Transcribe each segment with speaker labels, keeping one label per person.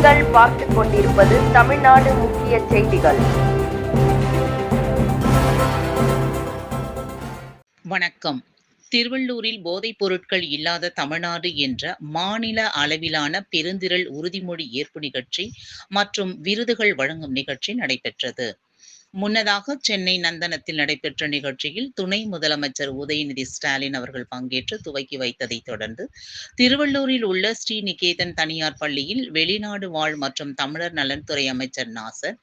Speaker 1: நீங்கள் பார்த்துக் கொண்டிருப்பது தமிழ்நாடு முக்கிய செய்திகள்.
Speaker 2: வணக்கம். திருவள்ளூரில் போதைப் பொருட்கள் இல்லாத தமிழ்நாடு என்ற மாநில அளவிலான பெருந்திரள் உறுதிமொழி ஏற்பு நிகழ்ச்சி மற்றும் விருதுகள் வழங்கும் நிகழ்ச்சி நடைபெற்றது. முன்னதாக சென்னை நந்தனத்தில் நடைபெற்ற நிகழ்ச்சியில் துணை முதலமைச்சர் உதயநிதி ஸ்டாலின் அவர்கள் பங்கேற்று துவக்கி வைத்ததை தொடர்ந்து திருவள்ளூரில் உள்ள ஸ்ரீநிகேதன் தனியார் பள்ளியில் வெளிநாடு வாழ் மற்றும் தமிழர் நலன்துறை அமைச்சர் நாசர்,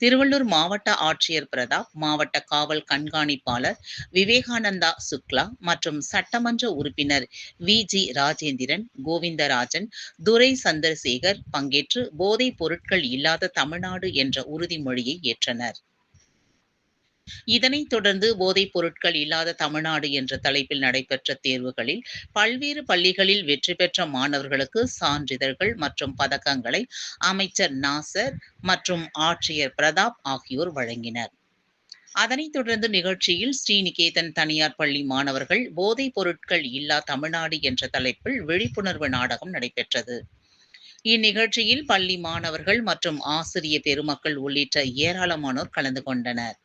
Speaker 2: திருவள்ளூர் மாவட்ட ஆட்சியர் பிரதாப், மாவட்ட காவல் கண்காணிப்பாளர் விவேகானந்தா சுக்லா மற்றும் சட்டமன்ற உறுப்பினர் வி.ஜி. ராஜேந்திரன், கோவிந்தராஜன், துரை சந்திரசேகர் பங்கேற்று போதைப் பொருட்கள் இல்லாத தமிழ்நாடு என்ற உறுதிமொழியை ஏற்றனர். இதனைத் தொடர்ந்து போதைப் பொருட்கள் இல்லாத தமிழ்நாடு என்ற தலைப்பில் நடைபெற்ற தேர்வுகளில் பல்வேறு பள்ளிகளில் வெற்றி பெற்ற மாணவர்களுக்கு சான்றிதழ்கள் மற்றும் பதக்கங்களை அமைச்சர் நாசர் மற்றும் ஆட்சியர் பிரதாப் ஆகியோர் வழங்கினர். அதனைத் தொடர்ந்து நிகழ்ச்சியில் ஸ்ரீநிகேதன் தனியார் பள்ளி மாணவர்கள் போதைப் பொருட்கள் இல்லா தமிழ்நாடு என்ற தலைப்பில் விழிப்புணர்வு நாடகம் நடைபெற்றது. இந்நிகழ்ச்சியில் பள்ளி மாணவர்கள் மற்றும் ஆசிரிய பெருமக்கள் உள்ளிட்ட ஏராளமானோர் கலந்து கொண்டனர்.